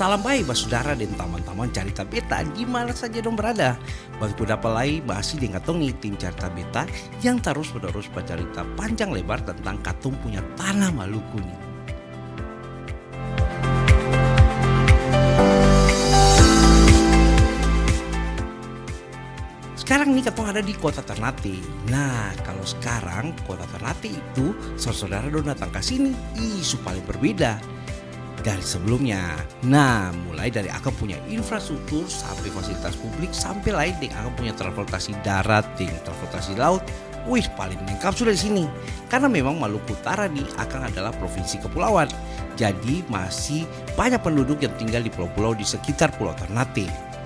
Salam baik saudara dan teman-teman Carita Beta di mana saja dong berada. Bantu dapat lagi masih dengan katong nih tim Carita Beta yang terus menerus bercerita panjang lebar tentang katong punya tanah Maluku nih. Sekarang nih katong ada di kota Ternate. Nah kalau sekarang kota Ternate itu saudara dong datang ke sini isu paling berbeda dari sebelumnya. Nah mulai dari akan punya infrastruktur sampai fasilitas publik sampai lain dengan akan punya transportasi darat dengan transportasi laut. Wih paling lengkap sudah di sini. Karena memang Maluku Utara nih akan adalah provinsi kepulauan. Jadi masih banyak penduduk yang tinggal di pulau-pulau di sekitar Pulau Ternate.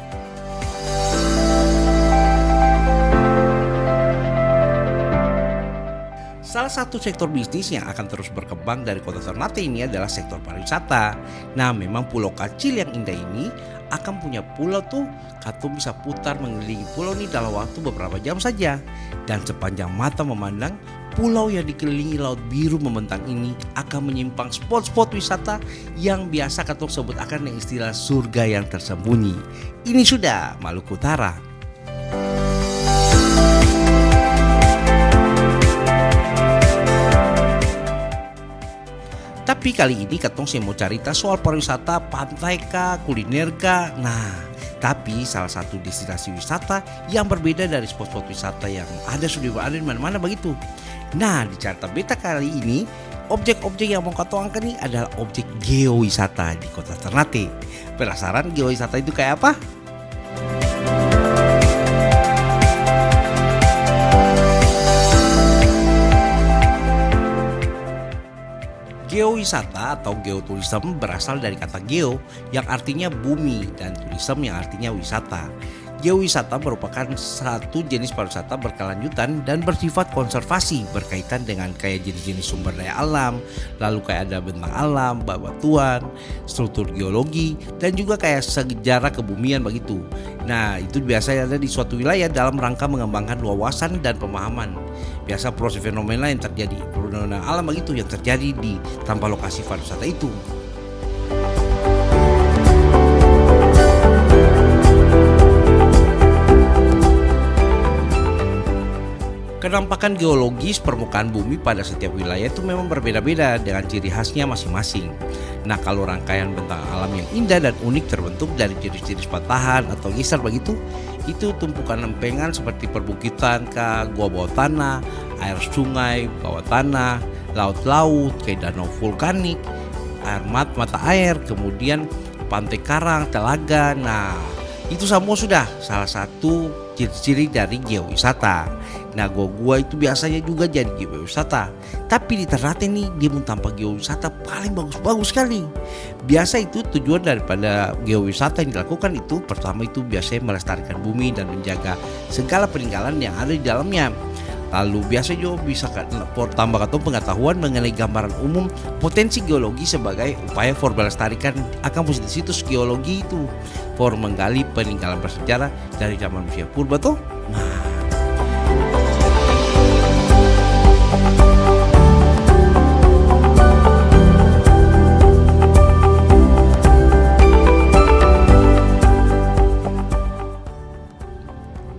Salah satu sektor bisnis yang akan terus berkembang dari kota Ternate ini adalah sektor pariwisata. Nah memang pulau kecil yang indah ini akan punya pulau tuh katong bisa putar mengelilingi pulau ini dalam waktu beberapa jam saja. Dan sepanjang mata memandang pulau yang dikelilingi laut biru membentang ini akan menyimpang spot-spot wisata yang biasa katong sebut akan dengan istilah surga yang tersembunyi. Ini sudah Maluku Utara. Tapi kali ini katong saya mau cerita soal pariwisata, pantai kah, kuliner kah. Nah, tapi salah satu destinasi wisata yang berbeda dari spot-spot wisata yang sudah ada di mana-mana begitu. Nah, di Carita Beta kali ini, objek-objek yang mau katong angkat ini adalah objek geowisata di kota Ternate. Penasaran geowisata itu kayak apa? Geowisata atau geoturisme berasal dari kata geo yang artinya bumi dan turisme yang artinya wisata. Geowisata merupakan satu jenis pariwisata berkelanjutan dan bersifat konservasi berkaitan dengan kayak jenis-jenis sumber daya alam, lalu kayak ada bentang alam, bebatuan, struktur geologi, dan juga kayak sejarah kebumian begitu. Nah itu biasanya ada di suatu wilayah dalam rangka mengembangkan wawasan dan pemahaman. Biasa proses fenomena yang terjadi, fenomena alam begitu yang terjadi di tanpa lokasi pariwisata itu. Kenampakan geologis permukaan bumi pada setiap wilayah itu memang berbeda-beda dengan ciri khasnya masing-masing. Nah kalau rangkaian bentang alam yang indah dan unik terbentuk dari jenis-jenis patahan atau geser begitu, itu tumpukan lempengan seperti perbukitan, gua bawah tanah, air sungai bawah tanah, laut-laut, kayak danau vulkanik, air mata air, kemudian pantai karang, telaga. Nah itu semua sudah salah satu ciri-ciri dari geowisata. Nah gua itu biasanya juga jadi geowisata. Tapi di Ternate nih dia pun tanpa geowisata paling bagus-bagus sekali. Biasa itu tujuan daripada geowisata yang dilakukan itu pertama itu biasanya melestarikan bumi dan menjaga segala peninggalan yang ada di dalamnya. Lalu biasa juga bisa tambah atau pengetahuan mengenai gambaran umum potensi geologi sebagai upaya for melestarikan akan situs geologi itu for menggali peninggalan bersejarah dari zaman manusia purba tuh. Nah.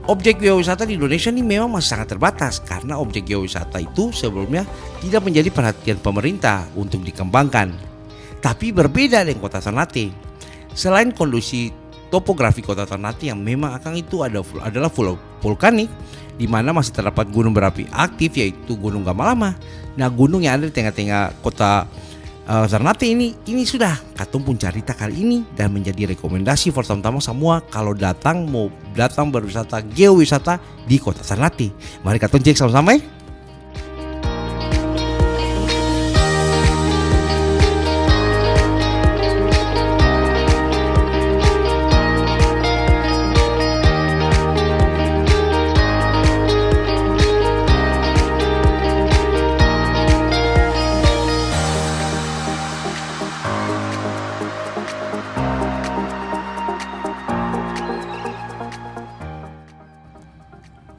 Objek geowisata di Indonesia ini memang masih sangat terbatas karena objek geowisata itu sebelumnya tidak menjadi perhatian pemerintah untuk dikembangkan. Tapi berbeda dengan kota Ternate. Selain kondisi topografi kota Ternate yang memang akan itu adalah pulau vulkanik di mana masih terdapat gunung berapi aktif yaitu Gunung Gamalama. Nah gunung yang ada di tengah-tengah kota Ternate ini sudah katong pun cerita kali ini dan menjadi rekomendasi for teman-teman semua kalau mau datang berwisata geowisata di kota Ternate. Mari katong cek sama-sama ya.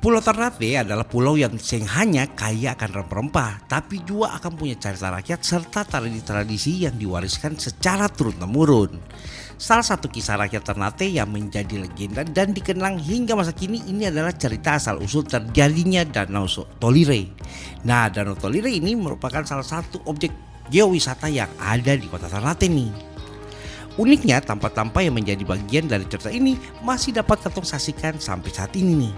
Pulau Ternate adalah pulau yang hanya kaya akan rempah-rempah, tapi juga akan punya cerita rakyat serta tradisi-tradisi yang diwariskan secara turun-temurun. Salah satu kisah rakyat Ternate yang menjadi legenda dan dikenang hingga masa kini ini adalah cerita asal-usul terjadinya Danau Tolire. Nah, Danau Tolire ini merupakan salah satu objek geowisata yang ada di kota Ternate nih. Uniknya, tampak-tampak yang menjadi bagian dari cerita ini masih dapat katong saksikan sampai saat ini nih.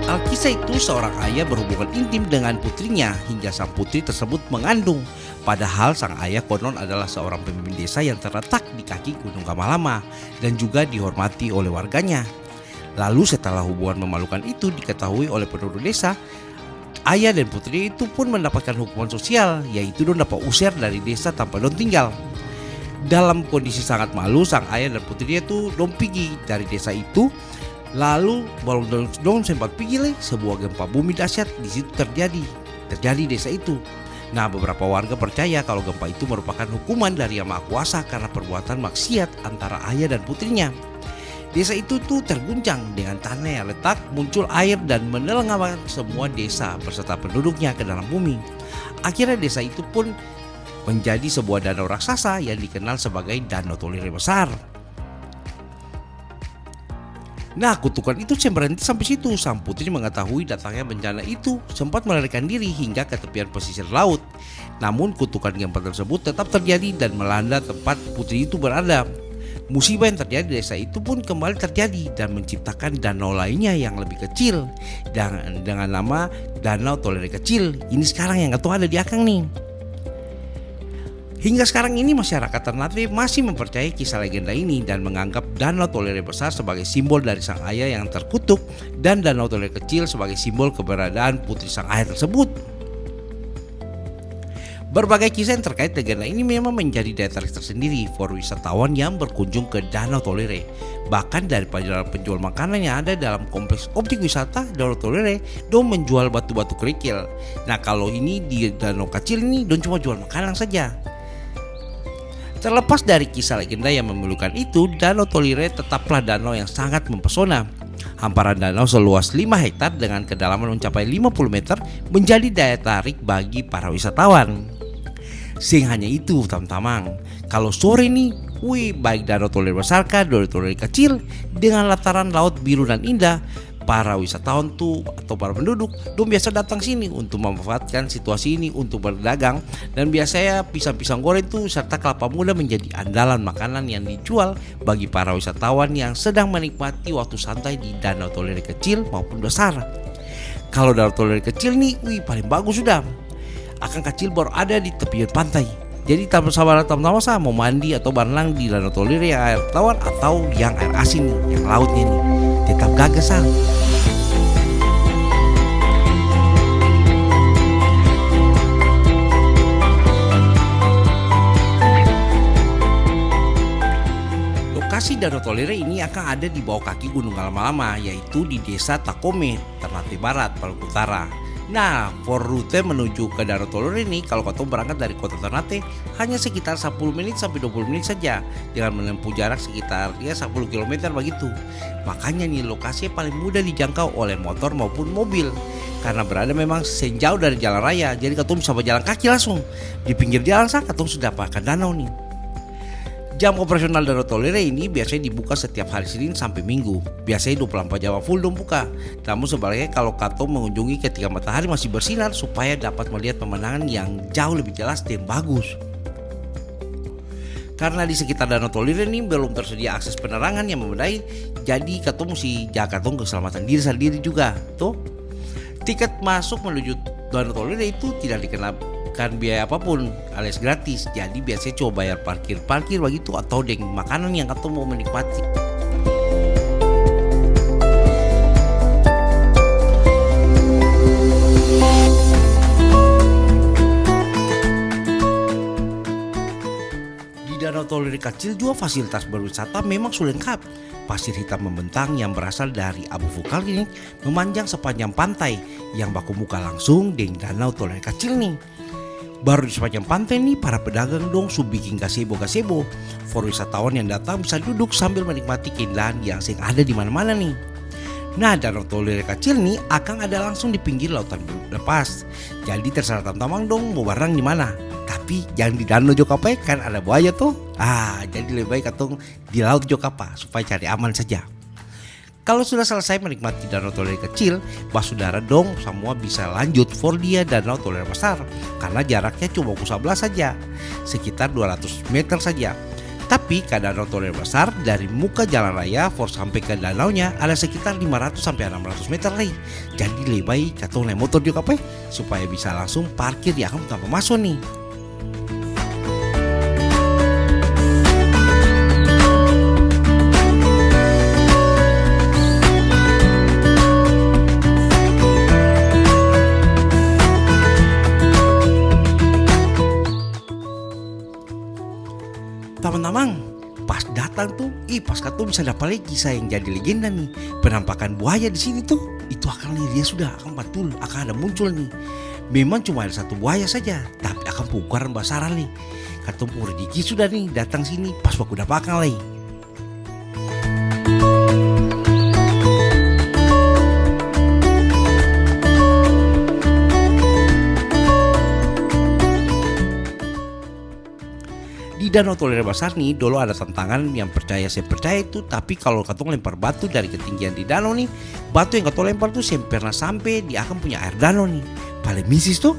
Alkisah itu seorang ayah berhubungan intim dengan putrinya hingga sang putri tersebut mengandung. Padahal sang ayah konon adalah seorang pemimpin desa yang terletak di kaki Gunung Kamalama dan juga dihormati oleh warganya. Lalu setelah hubungan memalukan itu diketahui oleh penduduk desa, ayah dan putri itu pun mendapatkan hukuman sosial, yaitu don dapat usir dari desa tanpa don tinggal. Dalam kondisi sangat malu, sang ayah dan putrinya itu don pergi dari desa itu. Lalu baru dong sempat pikir sebuah gempa bumi dahsyat di situ terjadi desa itu. Nah, beberapa warga percaya kalau gempa itu merupakan hukuman dari Yang Maha Kuasa karena perbuatan maksiat antara ayah dan putrinya. Desa itu tuh terguncang dengan tanah yang retak, muncul air dan menelengapkan semua desa beserta penduduknya ke dalam bumi. Akhirnya desa itu pun menjadi sebuah danau raksasa yang dikenal sebagai Danau Tolire Besar. Nah, kutukan itu berhenti sampai situ. Sang putri mengetahui datangnya bencana itu sempat melarikan diri hingga ke tepian pesisir laut. Namun kutukan gempa tersebut tetap terjadi dan melanda tempat putri itu berada. Musibah yang terjadi di desa itu pun kembali terjadi dan menciptakan danau lainnya yang lebih kecil dengan nama Danau Tolire Kecil. Ini sekarang yang ada di Akang nih. Hingga sekarang ini masyarakat Ternate masih mempercayai kisah legenda ini dan menganggap Danau Tolire Besar sebagai simbol dari sang ayah yang terkutuk dan Danau Tolire Kecil sebagai simbol keberadaan putri sang ayah tersebut. Berbagai kisah yang terkait legenda ini memang menjadi daya tarik tersendiri for wisatawan yang berkunjung ke Danau Tolire. Bahkan dari penjual makanan yang ada dalam kompleks objek wisata Danau Tolire don menjual batu-batu kerikil. Nah, kalau ini di Danau Kecil ini don cuma jual makanan saja. Terlepas dari kisah legenda yang memilukan itu, Danau Tolire tetaplah danau yang sangat mempesona. Hamparan danau seluas 5 hektar dengan kedalaman mencapai 50 meter menjadi daya tarik bagi para wisatawan. Sing hanya itu, teman-teman, kalau sore nih, baik Danau Tolire Besar kah, Danau Tolire Kecil dengan lataran laut biru dan indah, para wisatawan tuh atau para penduduk dong biasa datang sini untuk memanfaatkan situasi ini untuk berdagang, dan biasanya pisang-pisang goreng tuh serta kelapa muda menjadi andalan makanan yang dijual bagi para wisatawan yang sedang menikmati waktu santai di Danau Tolire Kecil maupun Besar. Kalau Danau Tolire Kecil nih, paling bagus sudah. Akang Kecil baru ada di tepian pantai. Jadi sahabat teman-teman mau mandi atau berenang di Danau Tolire yang air tawar atau yang air asin nih, yang lautnya nih, tetap gagas sang. Lokasi Danau Tolire ini akan ada di bawah kaki Gunung Kamalama, yaitu di Desa Takome, Ternate Barat, Maluku Utara. Nah, for rute menuju ke Danau Tolire ini kalau kau berangkat dari kota Ternate hanya sekitar 10 menit sampai 20 menit saja dengan menempuh jarak sekitar 10 km begitu. Makanya nih lokasinya paling mudah dijangkau oleh motor maupun mobil karena berada memang sejauh dari jalan raya. Jadi kau bisa berjalan kaki langsung di pinggir jalan kau sudah pakai danau nih. Jam operasional Danau Tolire ini biasanya dibuka setiap hari Senin sampai Minggu. Biasanya 24 jam full dong buka. Namun sebaliknya kalau kato mengunjungi ketika matahari masih bersinar supaya dapat melihat pemandangan yang jauh lebih jelas dan bagus. Karena di sekitar Danau Tolire ini belum tersedia akses penerangan yang memadai, jadi kato mesti jaga keselamatan diri sendiri juga. Tuh, tiket masuk menuju Danau Tolire itu tidak dikenakan biaya apapun alias gratis. Jadi biasanya coba bayar parkir begitu atau dengan makanan yang kamu mau menikmati. Di Danau Tolire Kecil juga fasilitas berwisata memang sudah lengkap. Pasir hitam membentang yang berasal dari abu vulkanik memanjang sepanjang pantai yang baku muka langsung dengan Danau Tolire Kecil nih. Baru di sepanjang pantai nih para pedagang dong su bikin gazebo-gazebo. For wisatawan yang datang bisa duduk sambil menikmati keindahan yang sering ada di mana-mana nih. Nah, danau Tolere kecil nih akan ada langsung di pinggir lautan lepas. Jadi terserah tamang dong mau barang di mana. Tapi jangan di danau Jokapa kan ada buaya tuh. Jadi lebih baik atau di laut Jokapa supaya cari aman saja. Kalau sudah selesai menikmati danau Tolere kecil, basudara dong semua bisa lanjut for dia danau Tolere besar karena jaraknya cuma sebelah saja, sekitar 200 meter saja. Tapi ke danau Tolere besar dari muka jalan raya for sampai ke danaunya ada sekitar 500 sampai 600 meter lagi. Jadi lebih baik atau naik motor juga supaya bisa langsung parkir di akam tanpa masuk nih. Teman-teman, pas datang tuh, pas katong bisa dapat lagi kisah yang jadi legenda nih. Penampakan buaya di sini tuh, itu akan dia sudah akan betul akan ada muncul nih. Memang cuma ada satu buaya saja, tapi akan pukulan basaran nih. Katong Diki sudah nih datang sini pas waktu dapatkan lagi. Di Danau Tolere besar nih dulu ada tantangan yang saya percaya itu, tapi kalau katong lempar batu dari ketinggian di danau nih, batu yang katong lempar tuh pernah sampai di akan punya air danau nih, paling misis tuh.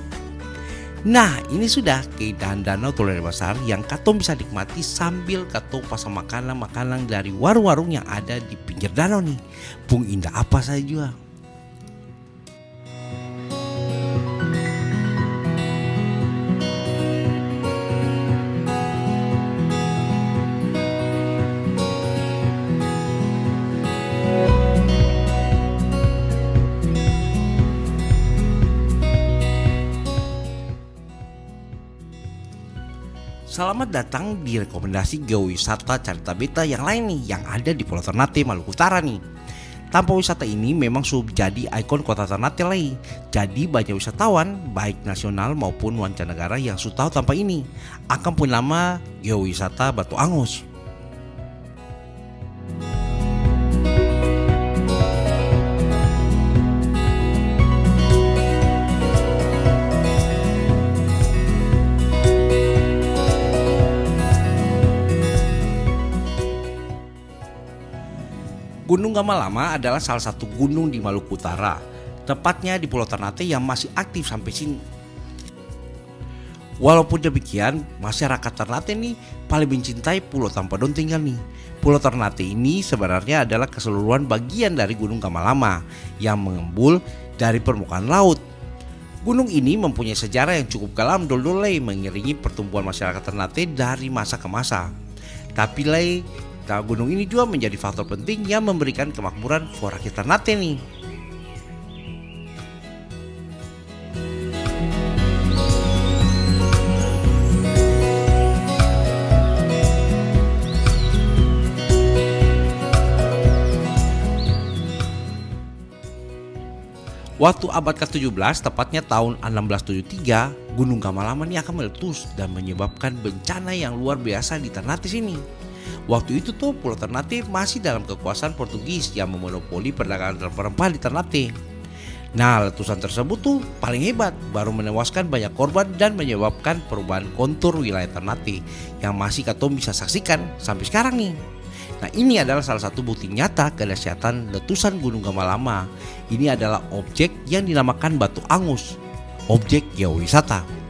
Nah, ini sudah keindahan Danau Tolere besar yang katong bisa nikmati sambil katong pasang makanan-makanan dari warung-warung yang ada di pinggir danau nih. Pung indah apa saja juga. Selamat datang di rekomendasi geowisata Carita Beta yang lain nih yang ada di Pulau Ternate, Maluku Utara nih. Tanpa wisata ini memang sudah jadi ikon kota Ternate lagi. Jadi banyak wisatawan baik nasional maupun mancanegara yang sudah tahu tanpa ini akan pun nama geowisata Batu Angus. Gunung Gamalama adalah salah satu gunung di Maluku Utara, tepatnya di Pulau Ternate yang masih aktif sampai sini. Walaupun demikian, masyarakat Ternate nih paling mencintai pulau tanpa don tinggal nih. Pulau Ternate ini sebenarnya adalah keseluruhan bagian dari Gunung Gamalama yang mengembul dari permukaan laut. Gunung ini mempunyai sejarah yang cukup kelam dulu mengiringi pertumbuhan masyarakat Ternate dari masa ke masa. Tapi gunung ini juga menjadi faktor penting yang memberikan kemakmuran for rakyat Ternate nih. Waktu abad ke-17, tepatnya tahun 1673, Gunung Gamalama ini akan meletus dan menyebabkan bencana yang luar biasa di Ternate sini. Waktu itu tuh Pulau Ternate masih dalam kekuasaan Portugis yang memonopoli perdagangan rempah-rempah di Ternate. Nah, letusan tersebut tuh paling hebat, baru menewaskan banyak korban dan menyebabkan perubahan kontur wilayah Ternate yang masih katong bisa saksikan sampai sekarang nih. Nah, ini adalah salah satu bukti nyata kedahsyatan letusan Gunung Gamalama. Ini adalah objek yang dinamakan Batu Angus, objek geowisata.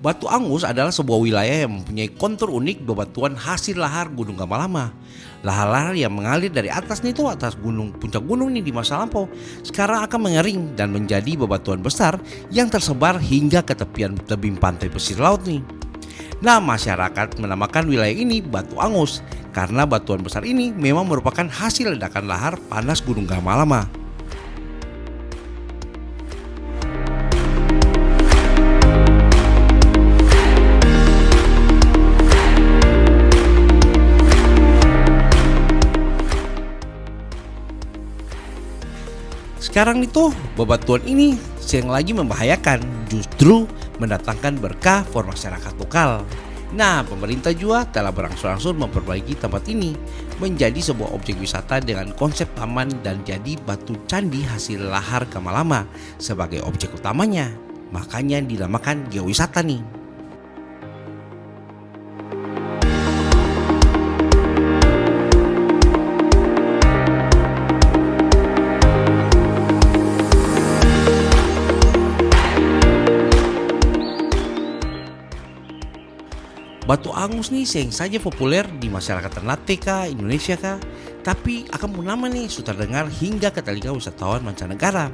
Batu Angus adalah sebuah wilayah yang mempunyai kontur unik bebatuan hasil lahar Gunung Gamalama. Lahar-lahar yang mengalir dari atas nih tuh atas puncak gunung nih di masa lampau sekarang akan mengering dan menjadi bebatuan besar yang tersebar hingga ke tepian tebing pantai pesisir laut nih. Nah, masyarakat menamakan wilayah ini Batu Angus karena batuan besar ini memang merupakan hasil ledakan lahar panas Gunung Gamalama. Sekarang itu bebatuan ini yang lagi membahayakan, justru mendatangkan berkah for masyarakat lokal. Nah, pemerintah juga telah berangsur-angsur memperbaiki tempat ini menjadi sebuah objek wisata dengan konsep taman dan jadi batu candi hasil lahar Gamalama sebagai objek utamanya. Makanya dinamakan geowisata nih. Batu angus nih sayang saja populer di masyarakat Ternate kah, Indonesia kah, tapi akan nama nih sudah terdengar hingga ke telinga wisatawan mancanegara.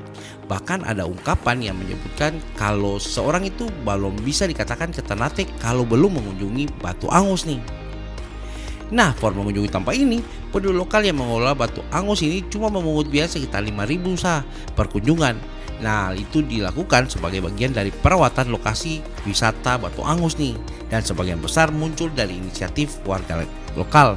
Bahkan ada ungkapan yang menyebutkan kalau seorang itu belum bisa dikatakan ke Ternate kalau belum mengunjungi Batu Angus nih. Nah, for mengunjungi tempat ini, penduduk lokal yang mengelola Batu Angus ini cuma memungut biaya sekitar 5.000 sah per kunjungan. Nah, itu dilakukan sebagai bagian dari perawatan lokasi wisata Batu Angus nih, dan sebagian besar muncul dari inisiatif warga lokal.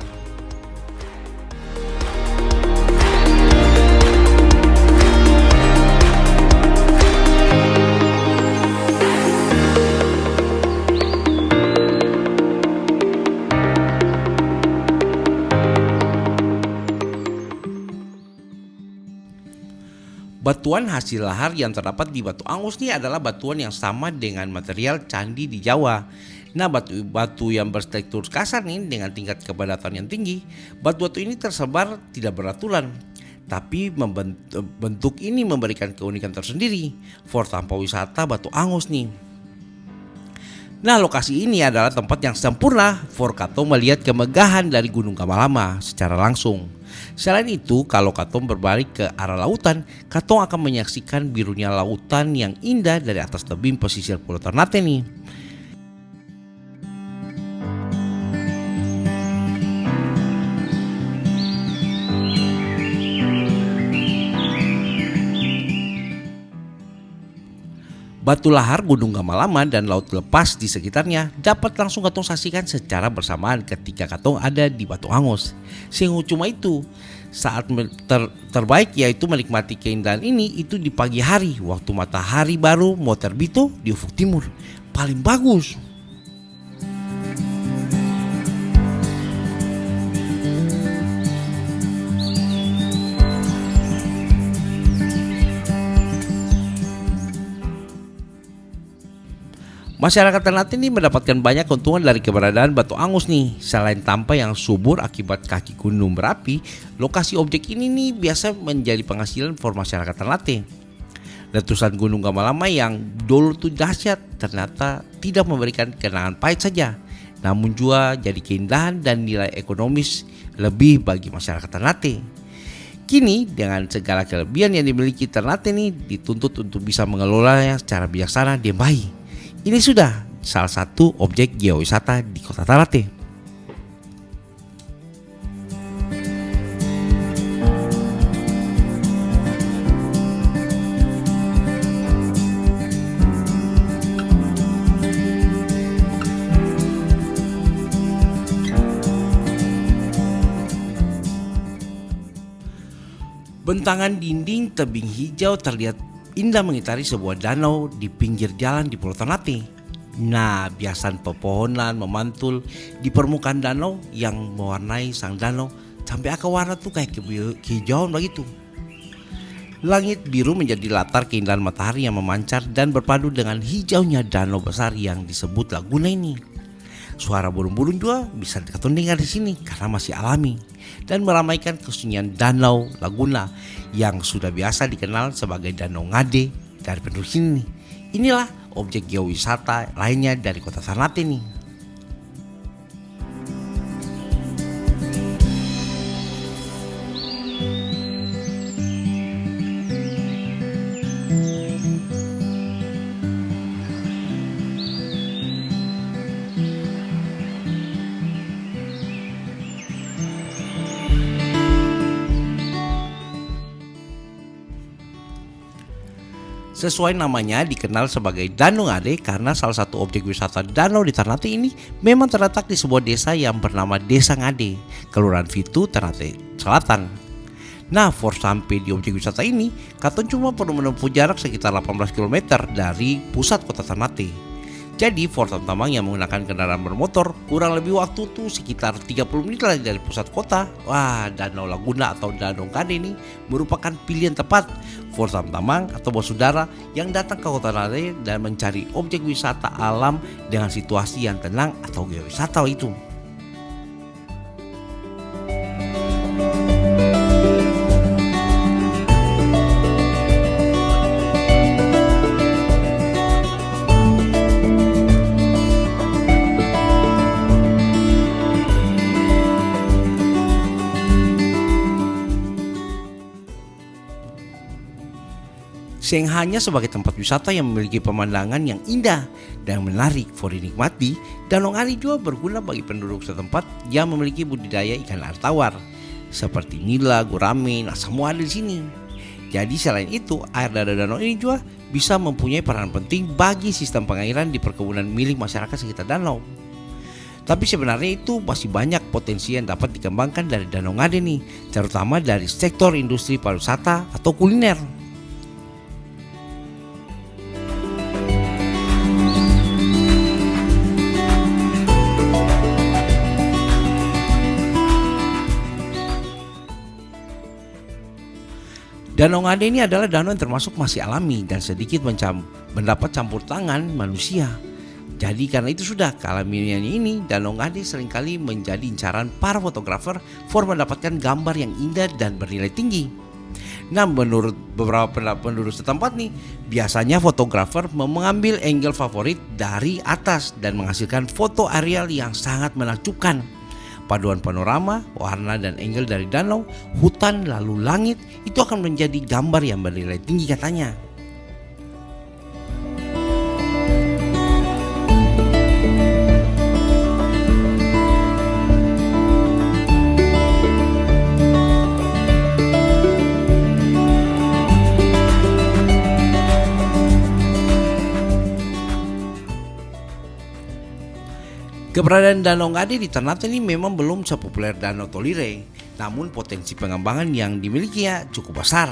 Batuan hasil lahar yang terdapat di Batu Angus ini adalah batuan yang sama dengan material candi di Jawa. Nah, batu-batu yang berstruktur kasar nih dengan tingkat kepadatan yang tinggi, batu-batu ini tersebar tidak beraturan. Tapi bentuk ini memberikan keunikan tersendiri for tanpa wisata Batu Angus nih. Nah, lokasi ini adalah tempat yang sempurna for Katong melihat kemegahan dari Gunung Gamalama secara langsung. Selain itu, kalau Katong berbalik ke arah lautan, Katong akan menyaksikan birunya lautan yang indah dari atas tebing pesisir Pulau Ternate nih. Batu lahar Gunung Gamalama dan laut lepas di sekitarnya dapat langsung Katong saksikan secara bersamaan ketika Katong ada di Batu Angus. Sehingga cuma itu, saat terbaik yaitu menikmati keindahan ini itu di pagi hari waktu matahari baru mau terbit di ufuk timur. Paling bagus. Masyarakat Ternate ini mendapatkan banyak keuntungan dari keberadaan Batu Angus nih. Selain tanpa yang subur akibat kaki gunung berapi, lokasi objek ini nih biasa menjadi penghasilan for masyarakat Ternate. Letusan Gunung Gamalama yang dulu tuh dahsyat ternyata tidak memberikan kenangan pahit saja, namun juga jadi keindahan dan nilai ekonomis lebih bagi masyarakat Ternate. Kini dengan segala kelebihan yang dimiliki Ternate nih dituntut untuk bisa mengelolanya secara bijaksana dan baik. Ini sudah salah satu objek geowisata di Kota Ternate. Bentangan dinding tebing hijau terlihat indah mengitari sebuah danau di pinggir jalan di Pulau Ternate. Nah, biasan pepohonan memantul di permukaan danau yang mewarnai sang danau sampai akar warna tuh kayak kehijauan begitu. Langit biru menjadi latar keindahan matahari yang memancar dan berpadu dengan hijaunya danau besar yang disebut Laguna ini. Suara burung-burung juga bisa dengar di sini karena masih alami dan meramaikan kesunyian danau Laguna yang sudah biasa dikenal sebagai Danau Ngade dari penduduk sini. Inilah objek geowisata lainnya dari Kota Ternate nih. Sesuai namanya dikenal sebagai Danau Ngade karena salah satu objek wisata danau di Ternate ini memang terletak di sebuah desa yang bernama Desa Ngade, Kelurahan Fitu, Ternate Selatan. Nah, for sampai di objek wisata ini, Katon cuma perlu menempuh jarak sekitar 18 km dari pusat kota Ternate. Jadi, for tamang yang menggunakan kendaraan bermotor, kurang lebih waktu tuh sekitar 30 menit lagi dari pusat kota. Wah, Danau Laguna atau Danau Ngade ini merupakan pilihan tepat for tamang atau bos saudara yang datang ke kota Ternate dan mencari objek wisata alam dengan situasi yang tenang atau geowisata itu. Seng hanya sebagai tempat wisata yang memiliki pemandangan yang indah dan menarik for dinikmati, Danau Ngade juga berguna bagi penduduk setempat yang memiliki budidaya ikan air tawar seperti nila, gurame, nah semua ada di sini. Jadi selain itu, air dari danau ini juga bisa mempunyai peran penting bagi sistem pengairan di perkebunan milik masyarakat sekitar danau. Tapi sebenarnya itu masih banyak potensi yang dapat dikembangkan dari Danau Ngade nih, terutama dari sektor industri pariwisata atau kuliner. Danau Ngade ini adalah danau yang termasuk masih alami dan sedikit mendapat campur tangan manusia. Jadi karena itu sudah kealamiannya ini, Danau Ngade seringkali menjadi incaran para fotografer for mendapatkan gambar yang indah dan bernilai tinggi. Nah, menurut beberapa penduduk setempat nih, biasanya fotografer mengambil angle favorit dari atas dan menghasilkan foto aerial yang sangat menakjubkan. Paduan panorama, warna dan angle dari danau, hutan lalu langit itu akan menjadi gambar yang bernilai tinggi katanya. Keberadaan Danau Ngade di Ternate ini memang belum sepopuler Danau Tolire, namun potensi pengembangan yang dimilikinya cukup besar.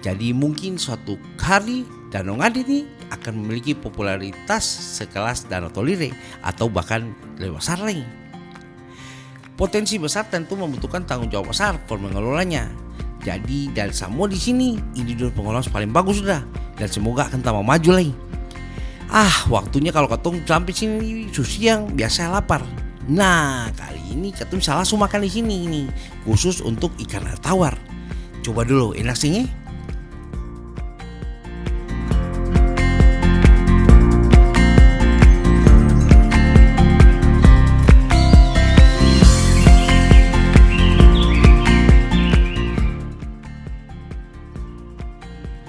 Jadi mungkin suatu hari Danau Ngade ini akan memiliki popularitas sekelas Danau Tolire atau bahkan lebih besar lagi. Potensi besar tentu membutuhkan tanggung jawab besar untuk mengelolanya. Jadi dari semua di sini, ini dulu pengelola paling bagus sudah, dan semoga akan tambah maju lagi. Waktunya kalau Ketung sampai sini siang biasa lapar. Nah, kali ini Ketung salah langsung makan di sini nih, khusus untuk ikan air tawar. Coba dulu, enak sih.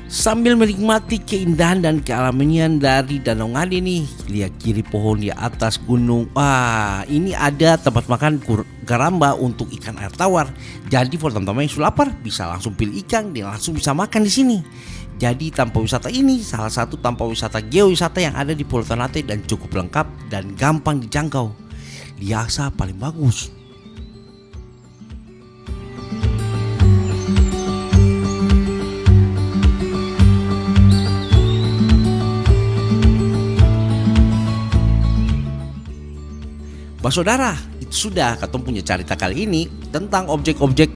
Sambil menikmati keindahan dan kealamian dari Danau Ngade nih, lihat kiri pohon di atas gunung. Ini ada tempat makan garamba untuk ikan air tawar. Jadi for teman-teman yang sudah lapar bisa langsung pilih ikan dan langsung bisa makan di sini. Jadi tempat wisata ini salah satu tempat wisata geowisata yang ada di Pulau Ternate dan cukup lengkap dan gampang dijangkau. Dirasa paling bagus. Saudara, itu sudah Ketum punya cerita kali ini tentang objek-objek